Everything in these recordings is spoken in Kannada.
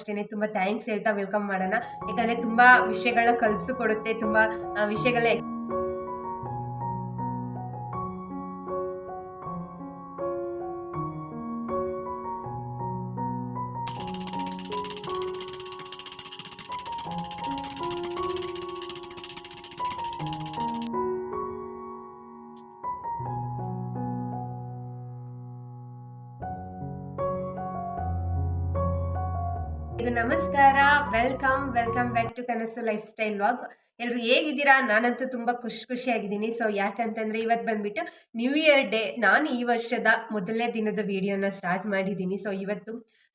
ಅಷ್ಟೇ ತುಂಬ ಥ್ಯಾಂಕ್ಸ್ ಹೇಳ್ತಾ ವೆಲ್ಕಮ್ ಮಾಡೋಣ. ಯಾಕಂದರೆ ತುಂಬ ವಿಷಯಗಳನ್ನ ಕಲಿಸಿಕೊಡುತ್ತೆ, ತುಂಬ ವಿಷಯಗಳ ನಮಸ್ಕಾರ, ವೆಲ್ಕಮ್ ಬ್ಯಾಕ್ ಟು ಕನಸು ಲೈಫ್ ಸ್ಟೈಲ್ ವ್ಲಾಗ್. ಎಲ್ಲರೂ ಹೇಗಿದ್ದೀರಾ? ನಾನಂತೂ ತುಂಬ ಖುಷಿಯಾಗಿದ್ದೀನಿ. ಸೊ ಯಾಕಂತಂದರೆ ಇವತ್ತು ಬಂದುಬಿಟ್ಟು ನ್ಯೂ ಇಯರ್ ಡೇ. ನಾನು ಈ ವರ್ಷದ ಮೊದಲನೇ ದಿನದ ವಿಡಿಯೋನ ಸ್ಟಾರ್ಟ್ ಮಾಡಿದ್ದೀನಿ.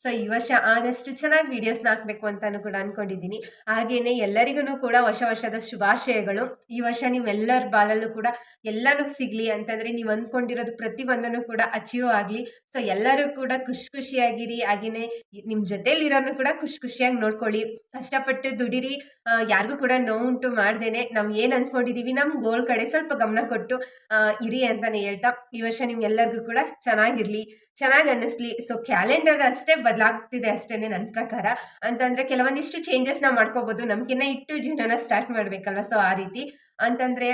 ಸೊ ಈ ವರ್ಷ ಆದಷ್ಟು ಚೆನ್ನಾಗಿ ವೀಡಿಯೋಸ್ನ ಹಾಕಬೇಕು ಅಂತಲೂ ಕೂಡ ಅಂದ್ಕೊಂಡಿದ್ದೀನಿ. ಹಾಗೆಯೇ ಎಲ್ಲರಿಗೂ ಕೂಡ ಹೊಸ ವರ್ಷದ ಶುಭಾಶಯಗಳು. ಈ ವರ್ಷ ನೀವೆಲ್ಲರ ಬಾಲಲ್ಲೂ ಕೂಡ ಎಲ್ಲನೂ ಸಿಗಲಿ ಅಂತಂದರೆ ನೀವು ಅಂದ್ಕೊಂಡಿರೋದು ಪ್ರತಿಯೊಂದನ್ನು ಕೂಡ ಅಚೀವ್ ಆಗಲಿ. ಸೊ ಎಲ್ಲರೂ ಕೂಡ ಖುಷಿಯಾಗಿರಿ. ಹಾಗೆಯೇ ನಿಮ್ಮ ಜೊತೆಲಿರೋನು ಕೂಡ ಖುಷಿಯಾಗಿ ನೋಡ್ಕೊಳ್ಳಿ. ಕಷ್ಟಪಟ್ಟು ದುಡಿರಿ, ಯಾರಿಗೂ ಕೂಡ ನೋವುಂಟು ಮಾಡ್ದೇನೆ ನಾವು ಏನು ಅಂದ್ಕೊಂಡಿದ್ದೀವಿ ನಮ್ಮ ಗೋಲ್ ಕಡೆ ಸ್ವಲ್ಪ ಗಮನ ಕೊಟ್ಟು ಇರಿ ಅಂತಲೇ ಹೇಳ್ತಾ, ಈ ವರ್ಷ ನಿಮ್ಗೆಲ್ಲರಿಗೂ ಕೂಡ ಚೆನ್ನಾಗಿರಲಿ, ಚೆನ್ನಾಗಿ ಅನ್ನಿಸ್ಲಿ. ಸೊ ಕ್ಯಾಲೆಂಡರ್ ಅಷ್ಟೇ ಬದಲಾಗ್ತಿದೆ ಅಷ್ಟೇ ನನ್ನ ಪ್ರಕಾರ. ಅಂತಂದರೆ ಕೆಲವೊಂದಿಷ್ಟು ಚೇಂಜಸ್ನ ಮಾಡ್ಕೋಬೋದು, ನಮ್ಗಿನ್ನ ಇಟ್ಟು ಜೀವನನ ಸ್ಟಾರ್ಟ್ ಮಾಡಬೇಕಲ್ವ. ಸೊ ಆ ರೀತಿ ಅಂತಂದರೆ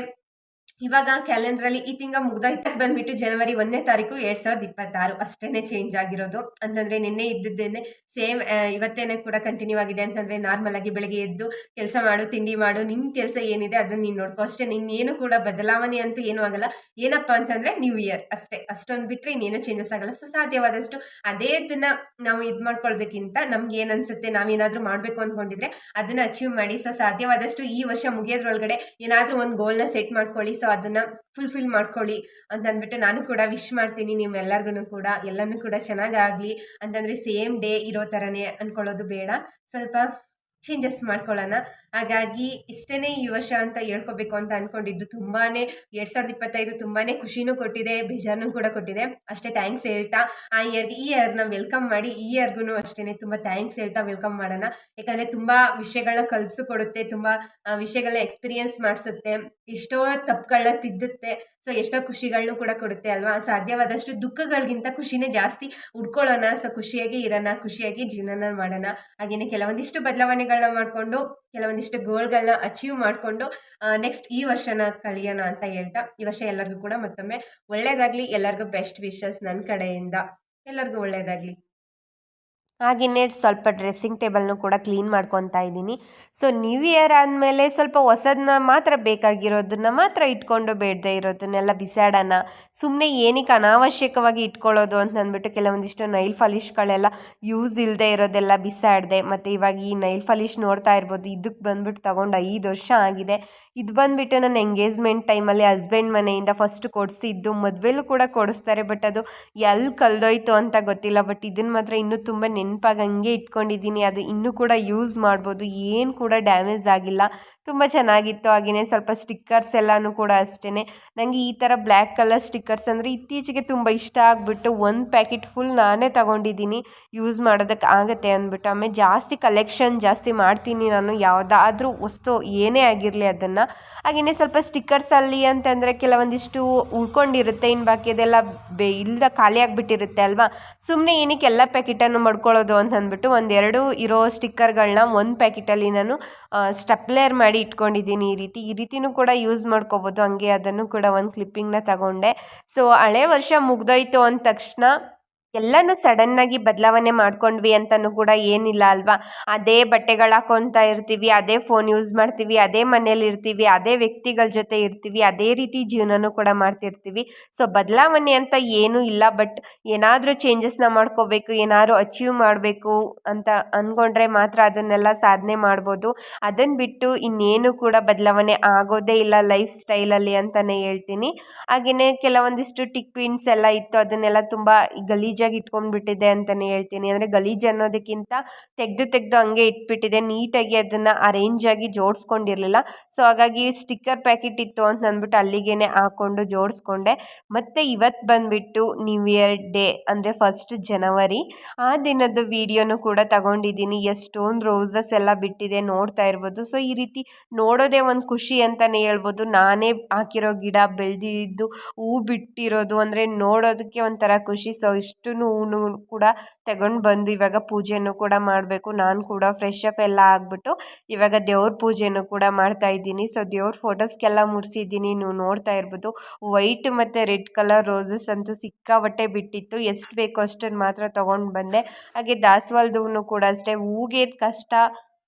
ಇವಾಗ ಕ್ಯಾಲೆಂಡ್ರಲ್ಲಿ ಈ ತಿಂಗಳ ಮುಗ್ದೋಯ್ತು ಬಂದ್ಬಿಟ್ಟು ಜನವರಿ 1ನೇ ತಾರೀಕು 2026 ಅಷ್ಟೇನೆ ಚೇಂಜ್ ಆಗಿರೋದು. ಅಂತಂದರೆ ನಿನ್ನೆ ಇದ್ದಿದ್ದೇನೆ ಸೇಮ್ ಇವತ್ತೇನೆ ಕೂಡ ಕಂಟಿನ್ಯೂ ಆಗಿದೆ. ಅಂತಂದರೆ ನಾರ್ಮಲ್ ಆಗಿ ಬೆಳಗ್ಗೆ ಎದ್ದು ಕೆಲಸ ಮಾಡು, ತಿಂಡಿ ಮಾಡು, ನಿನ್ನ ಕೆಲಸ ಏನಿದೆ ಅದನ್ನು ನೀನು ನೋಡ್ಕೋ ಅಷ್ಟೇ. ನಿನ್ನೇನು ಕೂಡ ಬದಲಾವಣೆ ಅಂತೂ ಏನೂ ಆಗಲ್ಲ. ಏನಪ್ಪ ಅಂತಂದರೆ ನ್ಯೂ ಇಯರ್ ಅಷ್ಟೇ, ಅಷ್ಟೊಂದು ಬಿಟ್ಟರೆ ಇನ್ನೇನು ಚೇಂಜಸ್ ಆಗಲ್ಲ. ಸೊ ಸಾಧ್ಯವಾದಷ್ಟು ಅದೇ ಇದನ್ನ ನಾವು ಇದು ಮಾಡ್ಕೊಳ್ಳೋದಕ್ಕಿಂತ ನಮ್ಗೆ ಏನು ಅನ್ಸುತ್ತೆ, ನಾವೇನಾದರೂ ಮಾಡಬೇಕು ಅಂದ್ಕೊಂಡಿದ್ರೆ ಅದನ್ನು ಅಚೀವ್ ಮಾಡಿ. ಸೊ ಸಾಧ್ಯವಾದಷ್ಟು ಈ ವರ್ಷ ಮುಗಿಯೋದ್ರೊಳಗಡೆ ಏನಾದರೂ ಒಂದು ಗೋಲ್ನ ಸೆಟ್ ಮಾಡ್ಕೊಳ್ಳಿ. ಸೊ ಅದನ್ನು ಫುಲ್ಫಿಲ್ ಮಾಡ್ಕೊಳ್ಳಿ ಅಂತ ಅಂದ್ಬಿಟ್ಟು ನಾನು ಕೂಡ ವಿಶ್ ಮಾಡ್ತೀನಿ ನಿಮ್ಮೆಲ್ಲರಿಗೂ ಕೂಡ. ಎಲ್ಲನೂ ಕೂಡ ಚೆನ್ನಾಗಾಗಲಿ ಅಂತಂದರೆ ಸೇಮ್ ಡೇ ಇರೋ ಥರನೇ ಅಂದ್ಕೊಳ್ಳೋದು ಬೇಡ, ಸ್ವಲ್ಪ ಚೇಂಜಸ್ ಮಾಡ್ಕೊಳ್ಳೋಣ. ಹಾಗಾಗಿ ಇಷ್ಟೇ ಈ ವರ್ಷ ಅಂತ ಹೇಳ್ಕೊಬೇಕು ಅಂತ ಅಂದ್ಕೊಂಡಿದ್ದು. ತುಂಬಾ 2025 ತುಂಬಾ ಖುಷಿನೂ ಕೊಟ್ಟಿದೆ, ಬೇಜಾರನ್ನು ಕೂಡ ಕೊಟ್ಟಿದೆ. ಅಷ್ಟೇ ಥ್ಯಾಂಕ್ಸ್ ಹೇಳ್ತಾ ಈ ಇಯರ್ನ ವೆಲ್ಕಮ್ ಮಾಡಿ. ಈ ಇಯರ್ಗೂ ಅಷ್ಟೇ ತುಂಬ ಥ್ಯಾಂಕ್ಸ್ ಹೇಳ್ತಾ ವೆಲ್ಕಮ್ ಮಾಡೋಣ. ಯಾಕಂದರೆ ತುಂಬ ವಿಷಯಗಳನ್ನ ಕಲಿಸಿಕೊಡುತ್ತೆ, ತುಂಬ ವಿಷಯಗಳನ್ನ ಎಕ್ಸ್ಪೀರಿಯನ್ಸ್ ಮಾಡಿಸುತ್ತೆ, ಎಷ್ಟೋ ತಪ್ಪುಗಳನ್ನ ತಿದ್ದುತ್ತೆ. ಸೊ ಎಷ್ಟೋ ಖುಷಿಗಳನ್ನೂ ಕೂಡ ಕೊಡುತ್ತೆ ಅಲ್ವಾ. ಸಾಧ್ಯವಾದಷ್ಟು ದುಃಖಗಳಿಗಿಂತ ಖುಷಿನೇ ಜಾಸ್ತಿ ಉಡ್ಕೊಳ್ಳೋಣ. ಸೊ ಖುಷಿಯಾಗಿ ಇರೋಣ, ಖುಷಿಯಾಗಿ ಜೀವನನ ಮಾಡೋಣ. ಹಾಗೆಯೇ ಕೆಲವೊಂದಿಷ್ಟು ಬದಲಾವಣೆಗಳನ್ನ ಮಾಡಿಕೊಂಡು ಕೆಲವೊಂದಿಷ್ಟು ಗೋಲ್ಗಳನ್ನ ಅಚೀವ್ ಮಾಡಿಕೊಂಡು ನೆಕ್ಸ್ಟ್ ಈ ವರ್ಷನ ಕಳಿಯೋಣ ಅಂತ ಹೇಳ್ತಾ, ಈ ವರ್ಷ ಎಲ್ಲರಿಗೂ ಕೂಡ ಮತ್ತೊಮ್ಮೆ ಒಳ್ಳೆಯದಾಗಲಿ. ಎಲ್ಲರಿಗೂ ಬೆಸ್ಟ್ ವಿಶಸ್ ನನ್ನ ಕಡೆಯಿಂದ. ಎಲ್ಲರಿಗೂ ಒಳ್ಳೆಯದಾಗಲಿ. ಹಾಗೆಯೇ ಸ್ವಲ್ಪ ಡ್ರೆಸ್ಸಿಂಗ್ ಟೇಬಲ್ನು ಕೂಡ ಕ್ಲೀನ್ ಮಾಡ್ಕೊತಾ ಇದ್ದೀನಿ. ಸೊ ನ್ಯೂ ಇಯರ್ ಆದಮೇಲೆ ಸ್ವಲ್ಪ ಹೊಸದನ್ನ ಮಾತ್ರ ಬೇಕಾಗಿರೋದನ್ನ ಮಾತ್ರ ಇಟ್ಕೊಂಡು ಬೇಡದೇ ಇರೋದನ್ನೆಲ್ಲ ಬಿಸಾಡೋಣ. ಸುಮ್ಮನೆ ಏನಕ್ಕೆ ಅನಾವಶ್ಯಕವಾಗಿ ಇಟ್ಕೊಳ್ಳೋದು ಅಂತ ಅಂದ್ಬಿಟ್ಟು ಕೆಲವೊಂದಿಷ್ಟು ನೈಲ್ ಪಾಲಿಷ್ಗಳೆಲ್ಲ ಯೂಸ್ ಇಲ್ಲದೆ ಇರೋದೆಲ್ಲ ಬಿಸಾಡಿದೆ. ಮತ್ತು ಇವಾಗ ಈ ನೈಲ್ ಪಾಲಿಷ್ ನೋಡ್ತಾ ಇರ್ಬೋದು, ಇದಕ್ಕೆ ಬಂದ್ಬಿಟ್ಟು ತೊಗೊಂಡು 5 ವರ್ಷ ಆಗಿದೆ. ಇದು ಬಂದುಬಿಟ್ಟು ನನ್ನ ಎಂಗೇಜ್ಮೆಂಟ್ ಟೈಮಲ್ಲಿ ಹಸ್ಬೆಂಡ್ ಮನೆಯಿಂದ ಫಸ್ಟ್ ಕೊಡಿಸಿದ್ದು. ಮದುವೆಲೂ ಕೂಡ ಕೊಡಿಸ್ತಾರೆ, ಬಟ್ ಅದು ಎಲ್ಲಿ ಕಳೆದೋಯ್ತು ಅಂತ ಗೊತ್ತಿಲ್ಲ. ಬಟ್ ಇದನ್ನು ಮಾತ್ರ ಇನ್ನೂ ತುಂಬ ನೆನಪಾಗಿ ಹಂಗೆ ಇಟ್ಕೊಂಡಿದ್ದೀನಿ. ಅದು ಇನ್ನೂ ಕೂಡ ಯೂಸ್ ಮಾಡ್ಬೋದು, ಏನು ಕೂಡ ಡ್ಯಾಮೇಜ್ ಆಗಿಲ್ಲ, ತುಂಬ ಚೆನ್ನಾಗಿತ್ತು. ಹಾಗೆಯೇ ಸ್ವಲ್ಪ ಸ್ಟಿಕ್ಕರ್ಸ್ ಎಲ್ಲನೂ ಕೂಡ ಅಷ್ಟೇ. ನನಗೆ ಈ ಥರ ಬ್ಲ್ಯಾಕ್ ಕಲರ್ ಸ್ಟಿಕ್ಕರ್ಸ್ ಅಂದರೆ ಇತ್ತೀಚೆಗೆ ತುಂಬ ಇಷ್ಟ ಆಗಿಬಿಟ್ಟು ಒಂದು ಪ್ಯಾಕೆಟ್ ಫುಲ್ ನಾನೇ ತಗೊಂಡಿದ್ದೀನಿ, ಯೂಸ್ ಮಾಡೋದಕ್ಕೆ ಆಗುತ್ತೆ ಅಂದ್ಬಿಟ್ಟು. ಆಮೇಲೆ ಜಾಸ್ತಿ ಮಾಡ್ತೀನಿ ನಾನು, ಯಾವುದಾದ್ರೂ ವಸ್ತು ಏನೇ ಆಗಿರಲಿ ಅದನ್ನು. ಹಾಗೆಯೇ ಸ್ವಲ್ಪ ಸ್ಟಿಕ್ಕರ್ಸಲ್ಲಿ ಅಂತಂದರೆ ಕೆಲವೊಂದಿಷ್ಟು ಉಳ್ಕೊಂಡಿರುತ್ತೆ, ಇನ್ನು ಬಾಕಿ ಅದೆಲ್ಲ ಇಲ್ಲದ ಖಾಲಿ ಆಗಿಬಿಟ್ಟಿರುತ್ತೆ ಅಲ್ವಾ. ಸುಮ್ಮನೆ ಏನಕ್ಕೆ ಎಲ್ಲ ಪ್ಯಾಕೆಟನ್ನು ಮಾಡ್ಕೊಳ್ಳೋದು ಅಂತ ಅಂದ್ಬಿಟ್ಟು 1-2 ಇರೋ ಸ್ಟಿಕ್ಕರ್ಗಳನ್ನ ಒಂದು ಪ್ಯಾಕೆಟಲ್ಲಿ ನಾನು ಸ್ಟೆಪ್ಲರ್ ಮಾಡಿ ಇಟ್ಕೊಂಡಿದ್ದೀನಿ. ಈ ರೀತಿನೂ ಕೂಡ ಯೂಸ್ ಮಾಡ್ಕೋಬೋದು. ಹಂಗೆ ಅದನ್ನು ಕೂಡ ಒಂದು ಕ್ಲಿಪ್ಪಿಂಗ್ನ ತಗೊಂಡೆ. ಸೊ ಹಳೆ ವರ್ಷ ಮುಗ್ದೋಯ್ತು ಅಂದ ತಕ್ಷಣ ಎಲ್ಲನೂ ಸಡನ್ನಾಗಿ ಬದಲಾವಣೆ ಮಾಡ್ಕೊಂಡ್ವಿ ಅಂತಲೂ ಕೂಡ ಏನಿಲ್ಲ ಅಲ್ವಾ. ಅದೇ ಬಟ್ಟೆಗಳು ಹಾಕ್ಕೊತಾ ಇರ್ತೀವಿ, ಅದೇ ಫೋನ್ ಯೂಸ್ ಮಾಡ್ತೀವಿ, ಅದೇ ಮನೇಲಿ ಇರ್ತೀವಿ, ಅದೇ ವ್ಯಕ್ತಿಗಳ ಜೊತೆ ಇರ್ತೀವಿ, ಅದೇ ರೀತಿ ಜೀವನನೂ ಕೂಡ ಮಾಡ್ತಿರ್ತೀವಿ. ಸೊ ಬದಲಾವಣೆ ಅಂತ ಏನೂ ಇಲ್ಲ. ಬಟ್ ಏನಾದರೂ ಚೇಂಜಸ್ನ ಮಾಡ್ಕೋಬೇಕು, ಏನಾದರೂ ಅಚೀವ್ ಮಾಡಬೇಕು ಅಂತ ಅಂದ್ಕೊಂಡ್ರೆ ಮಾತ್ರ ಅದನ್ನೆಲ್ಲ ಸಾಧನೆ ಮಾಡ್ಬೋದು. ಅದನ್ನು ಬಿಟ್ಟು ಇನ್ನೇನು ಕೂಡ ಬದಲಾವಣೆ ಆಗೋದೇ ಇಲ್ಲ ಲೈಫ್ ಸ್ಟೈಲಲ್ಲಿ ಅಂತಲೇ ಹೇಳ್ತೀನಿ. ಹಾಗೆಯೇ ಕೆಲವೊಂದಿಷ್ಟು ಟಿಕ್ ಪಿನ್ಸ್ ಎಲ್ಲ ಇತ್ತು, ಅದನ್ನೆಲ್ಲ ತುಂಬ ಗಲೀಜಾಗಿ ಇಟ್ಕೊಂಡ್ಬಿಟ್ಟಿದೆ ಅಂತಲೇ ಹೇಳ್ತೀನಿ. ಅಂದರೆ ಗಲೀಜು ಅನ್ನೋದಕ್ಕಿಂತ ತೆಗೆದು ಹಂಗೆ ಇಟ್ಬಿಟ್ಟಿದೆ, ನೀಟಾಗಿ ಅದನ್ನು ಅರೇಂಜಾಗಿ ಜೋಡಿಸ್ಕೊಂಡಿರಲಿಲ್ಲ. ಸೊ ಹಾಗಾಗಿ ಸ್ಟಿಕ್ಕರ್ ಪ್ಯಾಕೆಟ್ ಇತ್ತು ಅಂತ ಅಂದ್ಬಿಟ್ಟು ಅಲ್ಲಿಗೇ ಹಾಕ್ಕೊಂಡು ಜೋಡಿಸ್ಕೊಂಡೆ. ಮತ್ತು ಇವತ್ತು ಬಂದುಬಿಟ್ಟು ನ್ಯೂ ಇಯರ್ ಡೇ ಅಂದರೆ 1st ಜನವರಿ, ಆ ದಿನದ ವೀಡಿಯೋನು ಕೂಡ ತಗೊಂಡಿದ್ದೀನಿ. ಎಷ್ಟೊಂದು ರೋಸಸ್ ಎಲ್ಲ ಬಿಟ್ಟಿದೆ, ನೋಡ್ತಾ ಇರ್ಬೋದು. ಸೊ ಈ ರೀತಿ ನೋಡೋದೇ ಒಂದು ಖುಷಿ ಅಂತಲೇ ಹೇಳ್ಬೋದು. ನಾನೇ ಹಾಕಿರೋ ಗಿಡ ಬೆಳೆದಿದ್ದು, ಹೂ ಬಿಟ್ಟಿರೋದು ಅಂದರೆ ನೋಡೋದಕ್ಕೆ ಒಂಥರ ಖುಷಿ. ಸೊ ಇಷ್ಟು ಅಷ್ಟೂ ಕೂಡ ತಗೊಂಡು ಬಂದು ಇವಾಗ ಪೂಜೆನೂ ಕೂಡ ಮಾಡಬೇಕು. ನಾನು ಕೂಡ ಫ್ರೆಶ್ ಅಪ್ ಎಲ್ಲ ಆಗಿಬಿಟ್ಟು ಇವಾಗ ದೇವ್ರ ಪೂಜೆನೂ ಕೂಡ ಮಾಡ್ತಾ ಇದ್ದೀನಿ. ಸೊ ದೇವ್ರ ಫೋಟೋಸ್ಗೆಲ್ಲ ಮುಡಿಸಿದ್ದೀನಿ, ನೀವು ನೋಡ್ತಾ ಇರ್ಬೋದು. ವೈಟ್ ಮತ್ತು ರೆಡ್ ಕಲರ್ ರೋಸಸ್ ಅಂತೂ ಸಿಕ್ಕಾಬಟ್ಟೆ ಬಿಟ್ಟಿತ್ತು, ಎಷ್ಟು ಬೇಕೋ ಅಷ್ಟನ್ನು ಮಾತ್ರ ತೊಗೊಂಡು ಬಂದೆ. ಹಾಗೆ ದಾಸವಾಳದೂ ಕೂಡ ಅಷ್ಟೇ, ಹೂಗೆ ಕಷ್ಟ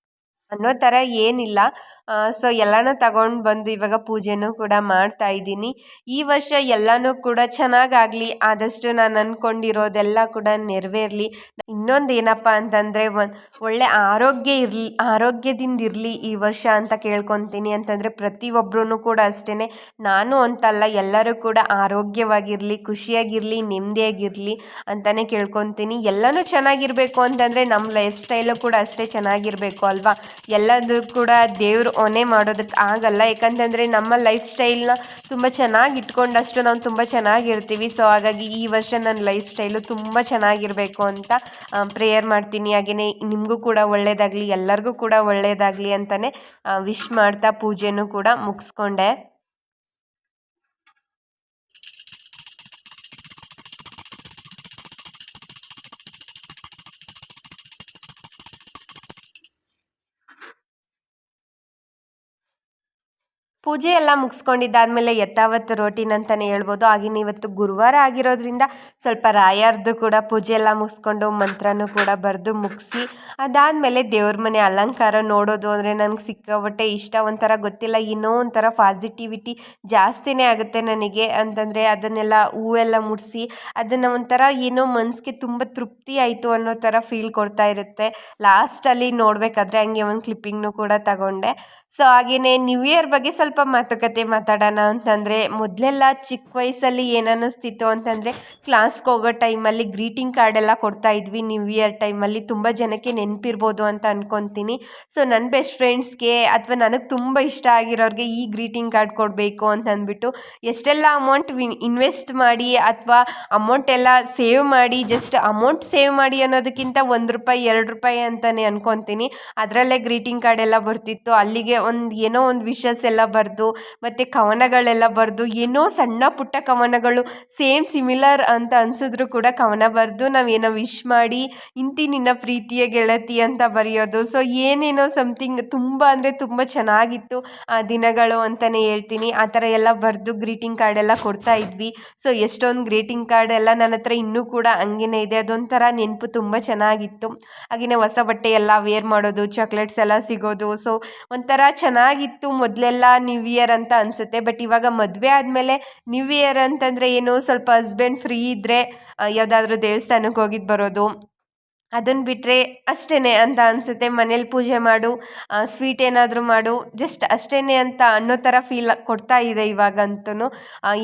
ಅನ್ನೋ ಥರ ಏನಿಲ್ಲ. ಸೊ ಎಲ್ಲನೂ ತಗೊಂಡು ಬಂದು ಇವಾಗ ಪೂಜೆನೂ ಕೂಡ ಮಾಡ್ತಾ ಇದ್ದೀನಿ. ಈ ವರ್ಷ ಎಲ್ಲನೂ ಕೂಡ ಚೆನ್ನಾಗಾಗಲಿ, ಆದಷ್ಟು ನಾನು ಅಂದ್ಕೊಂಡಿರೋದೆಲ್ಲ ಕೂಡ ನೆರವೇರಲಿ. ಇನ್ನೊಂದು ಏನಪ್ಪ ಅಂತಂದರೆ ಒಳ್ಳೆ ಆರೋಗ್ಯದಿಂದ ಇರಲಿ ಈ ವರ್ಷ ಅಂತ ಕೇಳ್ಕೊತೀನಿ. ಅಂತಂದರೆ ಪ್ರತಿಯೊಬ್ಬರೂ ಕೂಡ ಅಷ್ಟೇ, ನಾನು ಅಂತಲ್ಲ ಎಲ್ಲರೂ ಕೂಡ ಆರೋಗ್ಯವಾಗಿರಲಿ, ಖುಷಿಯಾಗಿರಲಿ, ನೆಮ್ಮದಿಯಾಗಿರಲಿ ಅಂತಲೇ ಕೇಳ್ಕೊತೀನಿ. ಎಲ್ಲನೂ ಚೆನ್ನಾಗಿರಬೇಕು ಅಂತಂದರೆ ನಮ್ಮ ಲೈಫ್ ಸ್ಟೈಲು ಕೂಡ ಅಷ್ಟೇ ಚೆನ್ನಾಗಿರಬೇಕು ಅಲ್ವಾ. ಎಲ್ಲದೂ ಕೂಡ ದೇವರು ಹೊಣೆ ಮಾಡೋದಕ್ಕೆ ಆಗಲ್ಲ, ಯಾಕಂತಂದರೆ ನಮ್ಮ ಲೈಫ್ ಸ್ಟೈಲ್ನ ತುಂಬ ಚೆನ್ನಾಗಿ ಇಟ್ಕೊಂಡಷ್ಟು ನಾವು ತುಂಬ ಚೆನ್ನಾಗಿರ್ತೀವಿ. ಸೊ ಹಾಗಾಗಿ ಈ ವರ್ಷ ನನ್ನ ಲೈಫ್ ಸ್ಟೈಲು ತುಂಬ ಚೆನ್ನಾಗಿರಬೇಕು ಅಂತ ಪ್ರೇಯರ್ ಮಾಡ್ತೀನಿ. ಹಾಗೆಯೇ ನಿಮಗೂ ಕೂಡ ಒಳ್ಳೆಯದಾಗಲಿ, ಎಲ್ಲರಿಗೂ ಕೂಡ ಒಳ್ಳೆಯದಾಗಲಿ ಅಂತಲೇ ವಿಶ್ ಮಾಡ್ತಾ ಪೂಜೆನೂ ಕೂಡ ಮುಗಿಸ್ಕೊಂಡೆ. ಪೂಜೆ ಎಲ್ಲ ಮುಗಿಸ್ಕೊಂಡಿದ್ದಾದಮೇಲೆ ಯಥಾವತ್ತು ರೋಟೀನ್ ಅಂತಲೇ ಹೇಳ್ಬೋದು. ಹಾಗೆಯೇ ಇವತ್ತು ಗುರುವಾರ ಆಗಿರೋದ್ರಿಂದ ಸ್ವಲ್ಪ ರಾಯರ್ದು ಕೂಡ ಪೂಜೆ ಎಲ್ಲ ಮುಗಿಸ್ಕೊಂಡು ಮಂತ್ರನೂ ಕೂಡ ಬರೆದು ಮುಗಿಸಿ, ಅದಾದಮೇಲೆ ದೇವ್ರ ಮನೆ ಅಲಂಕಾರ ನೋಡೋದು ಅಂದರೆ ನನಗೆ ಸಿಕ್ಕಾಪಟ್ಟೆ ಇಷ್ಟ. ಒಂಥರ ಗೊತ್ತಿಲ್ಲ, ಏನೋ ಒಂಥರ ಪಾಸಿಟಿವಿಟಿ ಜಾಸ್ತಿನೇ ಆಗುತ್ತೆ ನನಗೆ. ಅಂತಂದರೆ ಅದನ್ನೆಲ್ಲ ಹೂವೆಲ್ಲ ಮುಡಿಸಿ ಅದನ್ನು ಒಂಥರ ಏನೋ ಮನಸ್ಸಿಗೆ ತುಂಬ ತೃಪ್ತಿ ಆಯಿತು ಅನ್ನೋ ಥರ ಫೀಲ್ ಕೊಡ್ತಾ ಇರುತ್ತೆ. ಲಾಸ್ಟಲ್ಲಿ ನೋಡಬೇಕಾದ್ರೆ ಹಂಗೆ ಒಂದು ಕ್ಲಿಪ್ಪಿಂಗ್ನೂ ಕೂಡ ತಗೊಂಡೆ. ಸೊ ಹಾಗೆಯೇ ನ್ಯೂ ಇಯರ್ ಬಗ್ಗೆ ಸ್ವಲ್ಪ ಮಾತುಕತೆ ಮಾತಾಡೋಣ ಅಂತಂದರೆ, ಮೊದಲೆಲ್ಲ ಚಿಕ್ಕ ವಯಸ್ಸಲ್ಲಿ ಏನು ಅನ್ನಿಸ್ತಿತ್ತು ಅಂತಂದರೆ, ಕ್ಲಾಸ್ಗೆ ಹೋಗೋ ಟೈಮಲ್ಲಿ ಗ್ರೀಟಿಂಗ್ ಕಾರ್ಡ್ ಎಲ್ಲ ಕೊಡ್ತಾ ಇದ್ವಿ ನ್ಯೂ ಇಯರ್ ಟೈಮಲ್ಲಿ. ತುಂಬ ಜನಕ್ಕೆ ನೆನಪಿರ್ಬೋದು ಅಂತ ಅಂದ್ಕೊತೀನಿ. ಸೊ ನನ್ನ ಬೆಸ್ಟ್ ಫ್ರೆಂಡ್ಸ್ಗೆ ಅಥವಾ ನನಗೆ ತುಂಬ ಇಷ್ಟ ಆಗಿರೋರಿಗೆ ಈ ಗ್ರೀಟಿಂಗ್ ಕಾರ್ಡ್ ಕೊಡಬೇಕು ಅಂತಂದ್ಬಿಟ್ಟು ಎಷ್ಟೆಲ್ಲ ಅಮೌಂಟ್ ಇನ್ವೆಸ್ಟ್ ಮಾಡಿ ಅಥವಾ ಅಮೌಂಟ್ ಎಲ್ಲ ಸೇವ್ ಮಾಡಿ, ಜಸ್ಟ್ ಅಮೌಂಟ್ ಸೇವ್ ಮಾಡಿ ಅನ್ನೋದಕ್ಕಿಂತ ₹1 ₹2 ಅಂತಲೇ ಅಂದ್ಕೊತೀನಿ. ಅದರಲ್ಲೇ ಗ್ರೀಟಿಂಗ್ ಕಾರ್ಡ್ ಎಲ್ಲ ಬರ್ತಿತ್ತು. ಅಲ್ಲಿಗೆ ಏನೋ ಒಂದು ವಿಷಸ್ ಎಲ್ಲ ಬರೆದು ಮತ್ತು ಕವನಗಳೆಲ್ಲ ಬರೆದು, ಏನೋ ಸಣ್ಣ ಪುಟ್ಟ ಕವನಗಳು ಸೇಮ್ ಸಿಮಿಲರ್ ಅಂತ ಅನಿಸಿದ್ರು ಕೂಡ ಕವನ ಬರೆದು ನಾವೇನೋ ವಿಶ್ ಮಾಡಿ ಇಂತಿ ನಿನ್ನ ಪ್ರೀತಿಯ ಗೆಳತಿ ಅಂತ ಬರೆಯೋದು. ಸೊ ಏನೇನೋ ಸಮಥಿಂಗ್ ತುಂಬ ಅಂದರೆ ತುಂಬ ಚೆನ್ನಾಗಿತ್ತು ಆ ದಿನಗಳು ಅಂತಲೇ ಹೇಳ್ತೀನಿ. ಆ ಥರ ಎಲ್ಲ ಬರೆದು ಗ್ರೀಟಿಂಗ್ ಕಾರ್ಡ್ ಎಲ್ಲ ಕೊಡ್ತಾ ಇದ್ವಿ. ಸೊ ಎಷ್ಟೊಂದು ಗ್ರೀಟಿಂಗ್ ಕಾರ್ಡ್ ಎಲ್ಲ ನನ್ನ ಹತ್ರ ಇನ್ನೂ ಕೂಡ ಹಂಗೇ ಇದೆ. ಅದೊಂಥರ ನೆನಪು, ತುಂಬ ಚೆನ್ನಾಗಿತ್ತು. ಹಾಗೆಯೇ ಹೊಸ ಬಟ್ಟೆ ಎಲ್ಲ ವೇರ್ ಮಾಡೋದು, ಚಾಕ್ಲೇಟ್ಸ್ ಎಲ್ಲ ಸಿಗೋದು. ಸೊ ಒಂಥರ ಚೆನ್ನಾಗಿತ್ತು ಮೊದಲೆಲ್ಲ ನ್ಯೂ ಇಯರ್ ಅಂತ ಅನಿಸುತ್ತೆ. ಬಟ್ ಇವಾಗ ಮದುವೆ ಆದಮೇಲೆ ನ್ಯೂ ಇಯರ್ ಅಂತಂದರೆ ಏನು, ಸ್ವಲ್ಪ ಹಸ್ಬೆಂಡ್ ಫ್ರೀ ಇದ್ದರೆ ಯಾವುದಾದ್ರೂ ದೇವಸ್ಥಾನಕ್ಕೆ ಹೋಗಿದ್ದು ಬರೋದು, ಅದನ್ನು ಬಿಟ್ಟರೆ ಅಷ್ಟೇ ಅಂತ ಅನಿಸುತ್ತೆ. ಮನೇಲಿ ಪೂಜೆ ಮಾಡು, ಸ್ವೀಟ್ ಏನಾದರೂ ಮಾಡು, ಜಸ್ಟ್ ಅಷ್ಟೇ ಅಂತ ಅನ್ನೋ ಥರ ಫೀಲ್ ಕೊಡ್ತಾ ಇದೆ ಇವಾಗಂತೂ.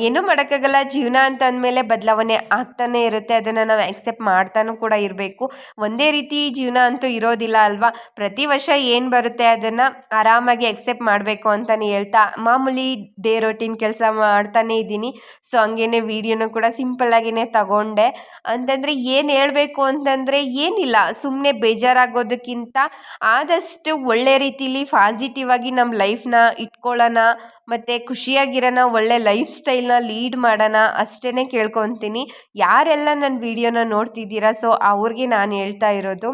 ಏನೂ ಮಾಡೋಕ್ಕಾಗಲ್ಲ, ಜೀವನ ಅಂತ ಅಂದಮೇಲೆ ಬದಲಾವಣೆ ಆಗ್ತಾನೇ ಇರುತ್ತೆ. ಅದನ್ನು ನಾವು ಆಕ್ಸೆಪ್ಟ್ ಮಾಡ್ತಾನೂ ಕೂಡ ಇರಬೇಕು. ಒಂದೇ ರೀತಿ ಜೀವನ ಅಂತೂ ಇರೋದಿಲ್ಲ ಅಲ್ವಾ. ಪ್ರತಿ ವರ್ಷ ಏನು ಬರುತ್ತೆ ಅದನ್ನು ಆರಾಮಾಗಿ ಆಕ್ಸೆಪ್ಟ್ ಮಾಡಬೇಕು ಅಂತಲೇ ಹೇಳ್ತಾ ಮಾಮೂಲಿ ಡೇ ರೊಟೀನ್ ಕೆಲಸ ಮಾಡ್ತಾನೇ ಇದ್ದೀನಿ. ಸೊ ಹಂಗೇ ವೀಡಿಯೋನೂ ಕೂಡ ಸಿಂಪಲ್ಲಾಗಿಯೇ ತಗೊಂಡೆ. ಅಂತಂದರೆ ಏನು ಹೇಳಬೇಕು ಅಂತಂದರೆ ಏನಿಲ್ಲ, ಸುಮ್ಮನೆ ಬೇಜಾರಾಗೋದಕ್ಕಿಂತ ಆದಷ್ಟು ಒಳ್ಳೆ ರೀತಿಲಿ ಪಾಸಿಟಿವ್ ಆಗಿ ನಮ್ಮ ಲೈಫ್ನ ಇಟ್ಕೊಳ್ಳೋಣ, ಮತ್ತು ಖುಷಿಯಾಗಿರೋಣ, ಒಳ್ಳೆ ಲೈಫ್ ಸ್ಟೈಲ್ನ ಲೀಡ್ ಮಾಡೋಣ ಅಷ್ಟೇ ಕೇಳ್ಕೊತೀನಿ. ಯಾರೆಲ್ಲ ನನ್ನ ವೀಡಿಯೋನ ನೋಡ್ತಿದ್ದೀರಾ, ಸೊ ಅವ್ರಿಗೆ ನಾನು ಹೇಳ್ತಾ ಇರೋದು,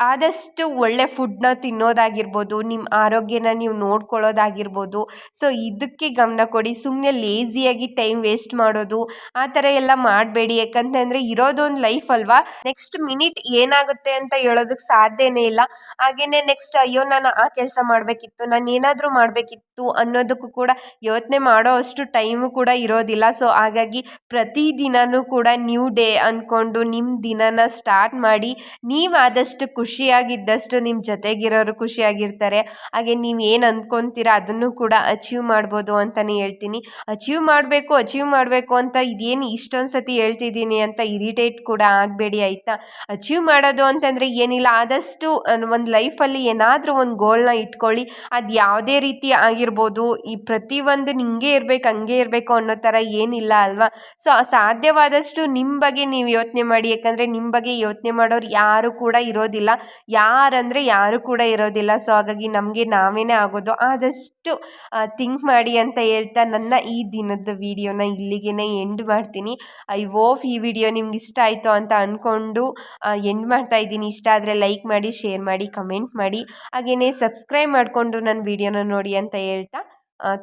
ಆದಷ್ಟು ಒಳ್ಳೆ ಫುಡ್ನ ತಿನ್ನೋದಾಗಿರ್ಬೋದು, ನಿಮ್ಮ ಆರೋಗ್ಯನ ನೀವು ನೋಡ್ಕೊಳ್ಳೋದಾಗಿರ್ಬೋದು. ಸೊ ಇದಕ್ಕೆ ಗಮನ ಕೊಡಿ. ಸುಮ್ಮನೆ ಲೇಸಿಯಾಗಿ ಟೈಮ್ ವೇಸ್ಟ್ ಮಾಡೋದು ಆ ಥರ ಎಲ್ಲ ಮಾಡಬೇಡಿ. ಯಾಕಂತಂದರೆ ಇರೋದೊಂದು ಲೈಫ್ ಅಲ್ವಾ, ನೆಕ್ಸ್ಟ್ ಮಿನಿಟ್ ಏನಾಗುತ್ತೆ ಅಂತ ಹೇಳೋದಕ್ಕೆ ಸಾಧ್ಯನೇ ಇಲ್ಲ. ಹಾಗೆಯೇ ನೆಕ್ಸ್ಟ್ ಅಯ್ಯೋ ನಾನು ಆ ಕೆಲಸ ಮಾಡಬೇಕಿತ್ತು, ನಾನು ಏನಾದರೂ ಮಾಡಬೇಕಿತ್ತು ಅನ್ನೋದಕ್ಕೂ ಕೂಡ ಯೋಚನೆ ಮಾಡೋ ಅಷ್ಟು ಟೈಮು ಕೂಡ ಇರೋದಿಲ್ಲ. ಸೊ ಹಾಗಾಗಿ ಪ್ರತಿದಿನವೂ ಕೂಡ ನ್ಯೂ ಡೇ ಅಂದ್ಕೊಂಡು ನಿಮ್ಮ ದಿನನ ಸ್ಟಾರ್ಟ್ ಮಾಡಿ. ನೀವು ಆದಷ್ಟು ಖುಷಿಯಾಗಿದ್ದಷ್ಟು ನಿಮ್ಮ ಜೊತೆಗಿರೋರು ಖುಷಿಯಾಗಿರ್ತಾರೆ. ಹಾಗೆ ನೀವು ಏನು ಅಂದ್ಕೊತೀರ ಅದನ್ನು ಕೂಡ ಅಚೀವ್ ಮಾಡ್ಬೋದು ಅಂತಲೇ ಹೇಳ್ತೀನಿ. ಅಚೀವ್ ಮಾಡಬೇಕು ಅಂತ ಇದೇನು ಇಷ್ಟೊಂದು ಸತಿ ಹೇಳ್ತಿದ್ದೀನಿ ಅಂತ ಇರಿಟೇಟ್ ಕೂಡ ಆಗಬೇಡಿ ಆಯಿತಾ. ಅಚೀವ್ ಮಾಡೋದು ಅಂತಂದರೆ ಏನಿಲ್ಲ, ಆದಷ್ಟು ಒಂದು ಲೈಫಲ್ಲಿ ಏನಾದರೂ ಒಂದು ಗೋಲ್ನ ಇಟ್ಕೊಳ್ಳಿ. ಅದು ಯಾವುದೇ ರೀತಿ ಆಗಿರ್ಬೋದು. ಈ ಪ್ರತಿಯೊಂದು ಹಿಂಗೆ ಇರಬೇಕು ಹಂಗೆ ಇರಬೇಕು ಅನ್ನೋ ಥರ ಏನಿಲ್ಲ ಅಲ್ವಾ. ಸೊ ಸಾಧ್ಯವಾದಷ್ಟು ನಿಮ್ಮ ಬಗ್ಗೆ ನೀವು ಯೋಚನೆ ಮಾಡಿ. ಯಾಕಂದರೆ ನಿಮ್ಮ ಬಗ್ಗೆ ಯೋಚನೆ ಮಾಡೋರು ಯಾರು ಕೂಡ ಇರೋದಿಲ್ಲ, ಯಾರಂದರೆ ಯಾರು ಕೂಡ ಇರೋದಿಲ್ಲ. ಸೊ ಹಾಗಾಗಿ ನಮಗೆ ನಾವೇ ಆಗೋದು. ಆದಷ್ಟು ಥಿಂಕ್ ಮಾಡಿ ಅಂತ ಹೇಳ್ತಾ ನನ್ನ ಈ ದಿನದ ವಿಡಿಯೋನ ಇಲ್ಲಿಗೆ ಎಂಡ್ ಮಾಡ್ತೀನಿ. ಐ ಹೋಪ್ ಈ ವಿಡಿಯೋ ನಿಮ್ಗೆ ಇಷ್ಟ ಆಯಿತು ಅಂತ ಅಂದ್ಕೊಂಡು ಎಂಡ್ ಮಾಡ್ತಾ ಇದ್ದೀನಿ. ಇಷ್ಟ ಆದರೆ ಲೈಕ್ ಮಾಡಿ, ಶೇರ್ ಮಾಡಿ, ಕಮೆಂಟ್ ಮಾಡಿ, ಹಾಗೆಯೇ ಸಬ್ಸ್ಕ್ರೈಬ್ ಮಾಡಿಕೊಂಡು ನನ್ನ ವಿಡಿಯೋನ ನೋಡಿ ಅಂತ ಹೇಳ್ತಾ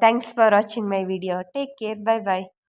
thanks for watching my video. Take care. Bye bye.